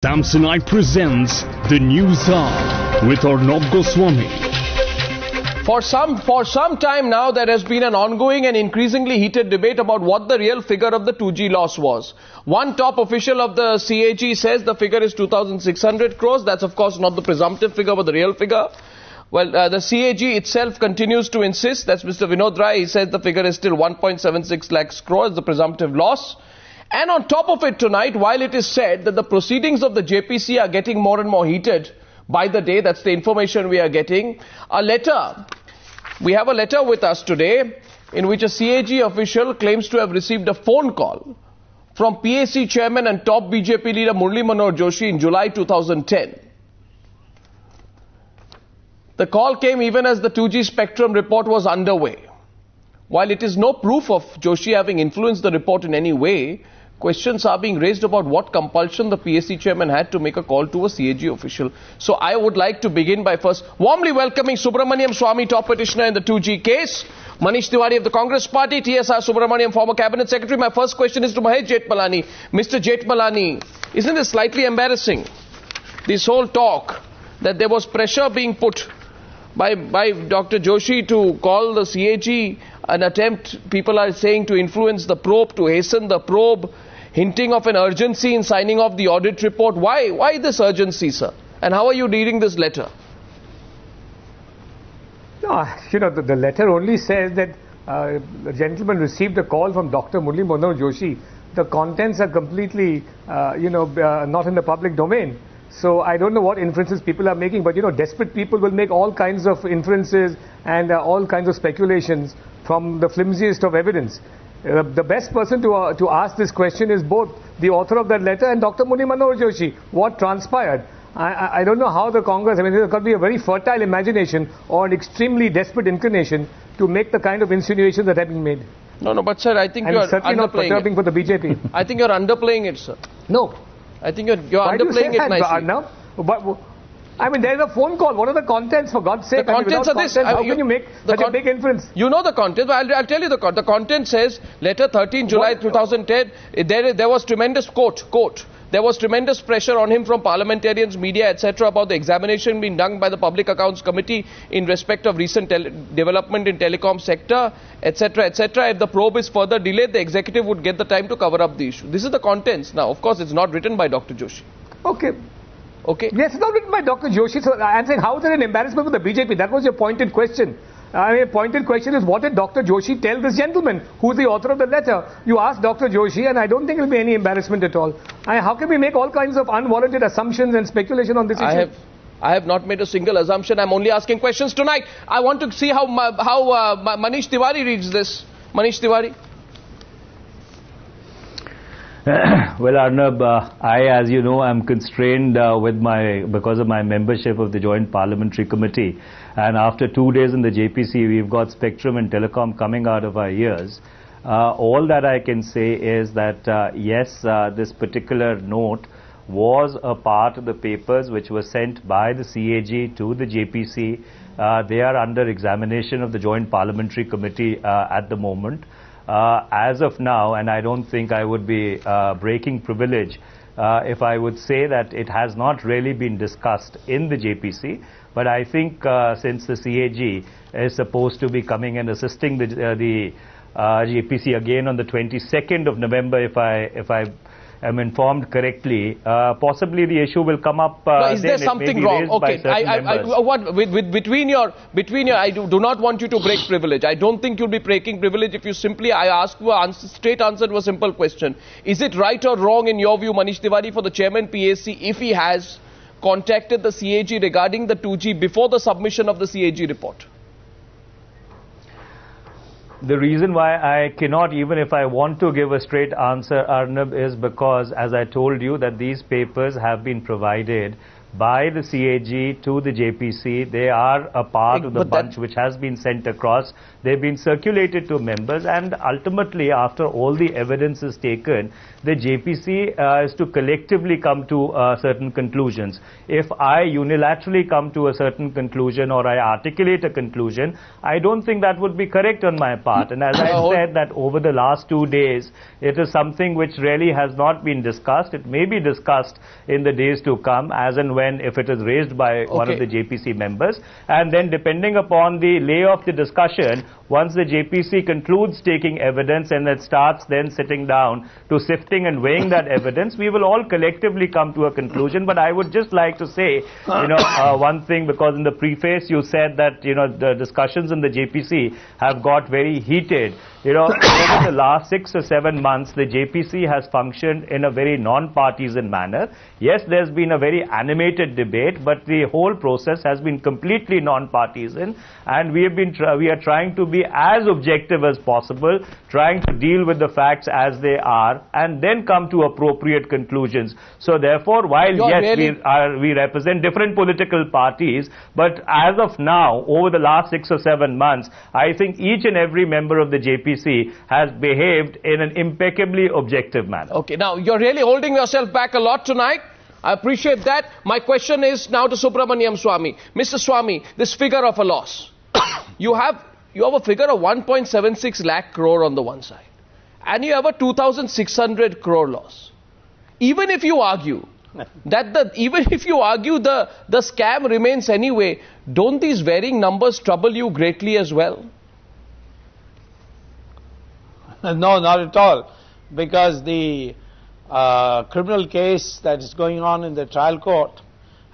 Samsonite presents the News Hour with Arnab Goswami. For some time now, there has been an ongoing and increasingly heated debate about what the real figure of the 2G loss was. One top official of the CAG says the figure is 2,600 crores. That's of course not the presumptive figure, but the real figure. Well, the CAG itself continues to insist. That's Mr. Vinod Rai. He says the figure is still 1.76 lakhs crores, the presumptive loss. And on top of it tonight, while it is said that the proceedings of the JPC are getting more and more heated by the day, that's the information we are getting, we have a letter with us today in which a CAG official claims to have received a phone call from PAC chairman and top BJP leader Murli Manohar Joshi in July 2010. The call came even as the 2G spectrum report was underway. While it is no proof of Joshi having influenced the report in any way, questions are being raised about what compulsion the PAC chairman had to make a call to a CAG official. So I would like to begin by first warmly welcoming Subramanian Swamy, top petitioner in the 2G case, Manish Tiwari of the Congress Party, TSR Subramanian, former cabinet secretary. My first question is to Mahesh Jethmalani. Mr. Jethmalani, isn't this slightly embarrassing? This whole talk that there was pressure being put by Dr. Joshi to call the CAG, an attempt, people are saying, to influence the probe, to hasten the probe, hinting of an urgency in signing off the audit report. Why this urgency, sir? And how are you reading this letter? No, the letter only says that the gentleman received a call from Dr. Murli Manohar Joshi. The contents are completely, not in the public domain. So I don't know what inferences people are making, but desperate people will make all kinds of inferences and all kinds of speculations from the flimsiest of evidence. The best person to ask this question is both the author of that letter and Dr. Murli Manohar Joshi. What transpired? I don't know how the Congress, there's got to be a very fertile imagination or an extremely desperate inclination to make the kind of insinuations that have been made. No, but sir, I think you are certainly not perturbing for the BJP. I think you're underplaying it, sir. No. I think you're underplaying it nicely. But, there's a phone call. What are the contents, for God's sake? The contents are this. How can you make such a big inference? You know the content. I'll tell you the content. The content says, letter 13 July 2010, there was tremendous, quote, there was tremendous pressure on him from parliamentarians, media, etc. about the examination being done by the Public Accounts Committee in respect of recent development in telecom sector, etc., etc. If the probe is further delayed, the executive would get the time to cover up the issue. This is the contents. Now, of course, it's not written by Dr. Joshi. Okay. Yes, it's not written by Dr. Joshi. So I'm saying, how is it an embarrassment for the BJP? That was your pointed question. A pointed question is, what did Dr. Joshi tell this gentleman, who's the author of the letter? You asked Dr. Joshi, and I don't think it will be any embarrassment at all. How can we make all kinds of unwarranted assumptions and speculation on this issue? I have not made a single assumption. I'm only asking questions tonight. I want to see how Manish Tiwari reads this. Manish Tiwari. Well, Arnab, as you know, I'm constrained because of my membership of the Joint Parliamentary Committee. And after 2 days in the JPC, we've got spectrum and telecom coming out of our ears. All that I can say is that, yes, this particular note was a part of the papers which were sent by the CAG to the JPC. They are under examination of the Joint Parliamentary Committee at the moment. As of now, and I don't think I would be breaking privilege if I would say that it has not really been discussed in the JPC, but I think since the CAG is supposed to be coming and assisting the JPC again on the 22nd of November, if I am informed correctly, possibly the issue will come up. Is there something wrong? Okay, between your, I do not want you to break privilege. I don't think you'll be breaking privilege if you simply, I ask you a straight answer to a simple question. Is it right or wrong in your view, Manish Tiwari, for the chairman PAC, if he has contacted the CAG regarding the 2G before the submission of the CAG report? The reason why I cannot, even if I want to give a straight answer, Arnab, is because, as I told you, that these papers have been provided by the CAG to the JPC. They are a part of the bunch which has been sent across. They've been circulated to members, and ultimately, after all the evidence is taken, the JPC is to collectively come to certain conclusions. If I unilaterally come to a certain conclusion or I articulate a conclusion, I don't think that would be correct on my part. And as I said, that over the last 2 days, it is something which really has not been discussed. It may be discussed in the days to come, as and when, if it is raised by one of the JPC members. And then depending upon the lay of the discussion, once the JPC concludes taking evidence and it starts then sitting down to sifting and weighing that evidence, we will all collectively come to a conclusion. But I would just like to say, one thing, because in the preface you said that, the discussions in the JPC have got very heated. Over the last 6 or 7 months, the JPC has functioned in a very non-partisan manner. Yes, there's been a very animated debate, but the whole process has been completely non-partisan, and we are trying to be as objective as possible, trying to deal with the facts as they are, and then come to appropriate conclusions. So therefore, while we represent different political parties, but as of now, over the last 6 or 7 months, I think each and every member of the JPC has behaved in an impeccably objective manner. Okay, now you're really holding yourself back a lot tonight. I appreciate that. My question is now to Subramanian Swamy. Mr. Swamy, this figure of a loss. You have a figure of 1.76 lakh crore on the one side, and you have a 2,600 crore loss. Even if you argue that the scam remains anyway, don't these varying numbers trouble you greatly as well? No, not at all, because the criminal case that is going on in the trial court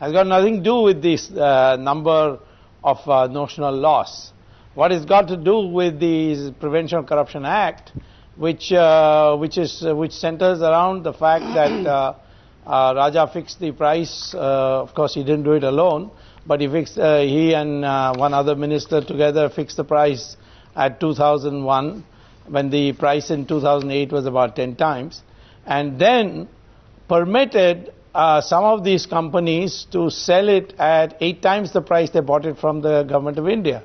has got nothing to do with this number of notional loss. What it's got to do with the Prevention of Corruption Act, which centers around the fact that Raja fixed the price. Of course, he didn't do it alone, but he and one other minister together fixed the price at 2001. When the price in 2008 was about 10 times, and then permitted some of these companies to sell it at 8 times the price they bought it from the government of India,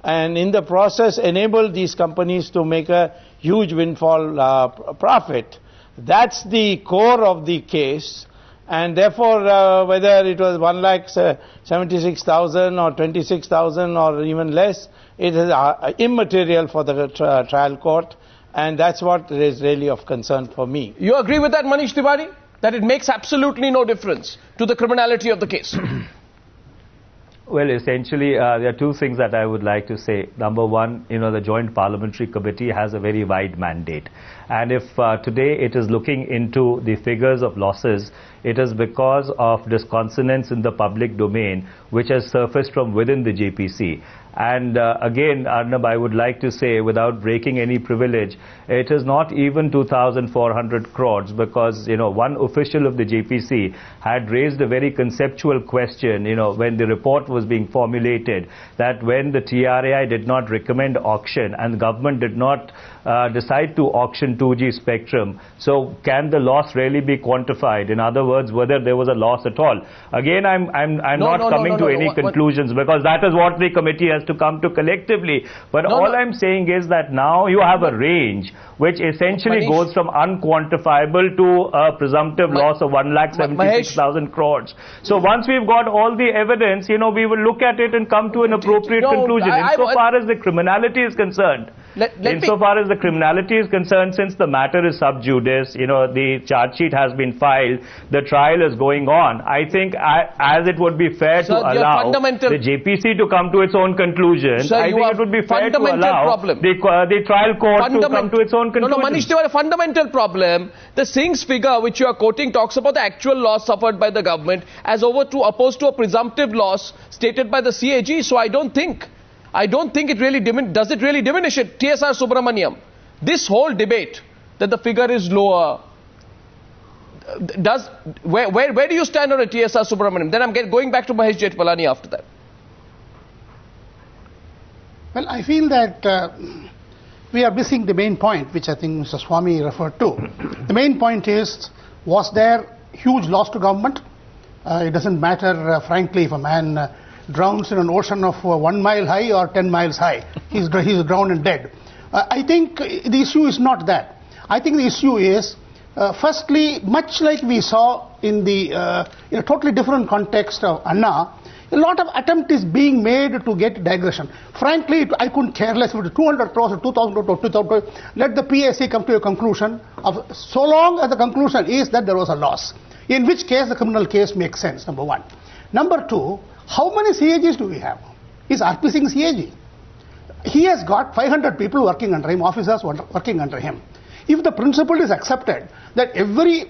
and in the process enabled these companies to make a huge windfall profit. That's the core of the case, and therefore whether it was 1,76,000 or 26,000 or even less, it is immaterial for the trial court, and that's what is really of concern for me. You agree with that, Manish Tiwari? That it makes absolutely no difference to the criminality of the case? Well, essentially, there are two things that I would like to say. Number one, the Joint Parliamentary Committee has a very wide mandate. And if today it is looking into the figures of losses, it is because of disconsonance in the public domain, which has surfaced from within the JPC. And again, Arnab, I would like to say, without breaking any privilege, it is not even 2,400 crores, because, one official of the JPC had raised a very conceptual question, when the report was being formulated, that when the TRAI did not recommend auction and the government did not decide to auction 2G spectrum, so can the loss really be quantified? In other words, whether there was a loss at all. Again, I'm not coming to any conclusions, because that is what the committee has to come to collectively. But all I'm saying is that now you have a range which essentially goes from unquantifiable to a presumptive loss of 1,76,000 crores. So once we've got all the evidence, we will look at it and come to an appropriate conclusion. Insofar as the criminality is concerned, insofar as the criminality is concerned, since the matter is sub judice, the charge sheet has been filed, the trial is going on, I think as it would be fair to allow the JPC to come to its own conclusion, I think it would be fair to allow the trial court to come to its own conclusion. No, Manish, there was a fundamental problem. The Singh's figure which you are quoting talks about the actual loss suffered by the government as opposed to a presumptive loss stated by the CAG. So I don't think it really does it really diminish it. TSR Subramaniam, this whole debate that the figure is lower, where do you stand on a TSR Subramaniam? Then I'm going back to Mahesh Jetpalani after that. Well, I feel that we are missing the main point, which I think Mr. Swamy referred to. The main point is, was there huge loss to government? It doesn't matter, frankly, if a man drowns in an ocean of 1 mile high or 10 miles high. He's drowned and dead. I think the issue is not that. I think the issue is, firstly, much like we saw in in a totally different context of Anna, a lot of attempt is being made to get digression. Frankly, I couldn't care less if it is 200 crores or 2,000 crores or 2,000 crores. Let the PSC come to a conclusion of, so long as the conclusion is that there was a loss, in which case the criminal case makes sense, number one. Number two, how many CAGs do we have? Is RP Singh CAG? He has got 500 people working under him, officers working under him. If the principle is accepted that every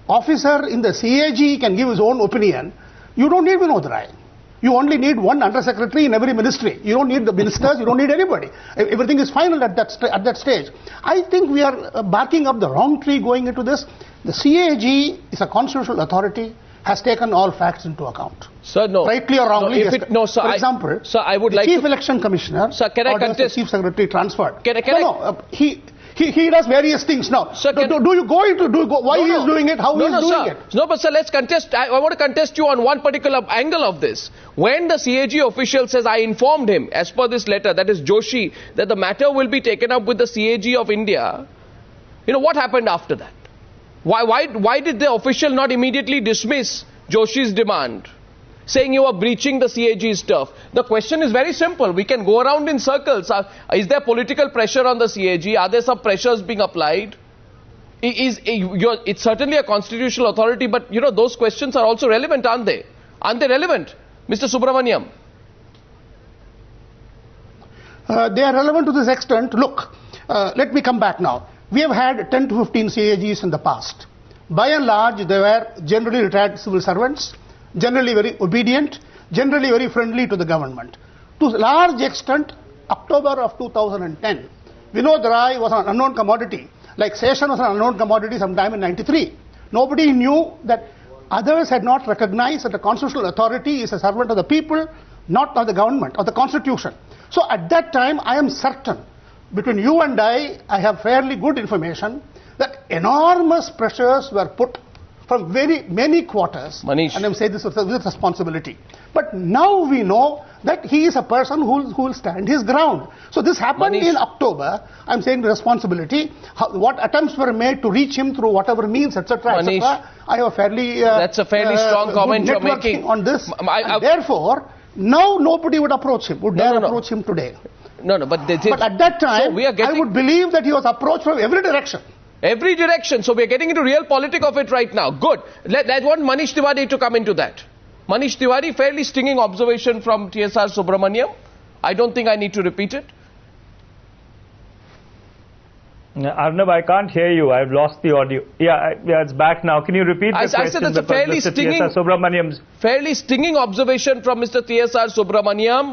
officer in the CAG can give his own opinion, you don't need Vinod Rai. You only need one undersecretary in every ministry. You don't need the ministers, you don't need anybody. Everything is final at that stage. I think we are barking up the wrong tree going into this. The CAG is a constitutional authority, has taken all facts into account. Sir, no. Rightly or wrongly. No, sir, for example, sir, I would the like Chief Election Commissioner sir, can I contest? The Chief Secretary transferred. He does various things now. Sir, why he is doing it, how he is doing it? No, but sir, let's contest. I want to contest you on one particular angle of this. When the CAG official says, I informed him, as per this letter, that is Joshi, that the matter will be taken up with the CAG of India, what happened after that? Why did the official not immediately dismiss Joshi's demand, saying you are breaching the CAG stuff? The question is very simple. We can go around in circles. Is there political pressure on the CAG? Are there some pressures being applied? It's certainly a constitutional authority, but those questions are also relevant, aren't they? Aren't they relevant, Mr. Subramaniam? They are relevant to this extent. Look, let me come back now. We have had 10 to 15 CAGs in the past. By and large, they were generally retired civil servants, generally very obedient, generally very friendly to the government. To a large extent, October of 2010, Vinod Rai was an unknown commodity, like Seshan was an unknown commodity sometime in 93. Nobody knew that others had not recognized that the constitutional authority is a servant of the people, not of the government, of the constitution. So at that time, I am certain, between you and I have fairly good information that enormous pressures were put from very many quarters. Manish. And I'm saying this with responsibility. But now we know that he is a person who will stand his ground. So this happened Manish. In October. I'm saying responsibility. What attempts were made to reach him through whatever means, etc., etc. I have a fairly that's a fairly strong comment you're making on this. Therefore, now nobody would approach him. Would dare approach him today. No, but they did. But at that time, I would believe that he was approached from every direction. Every direction. So we are getting into real politics of it right now. Good. I want Manish Tiwari to come into that. Manish Tiwari, fairly stinging observation from TSR Subramaniam. I don't think I need to repeat it. Arnab, I can't hear you. I've lost the audio. Yeah, it's back now. Can you repeat the question? I said that's a fairly stinging observation from Mr. TSR Subramaniam.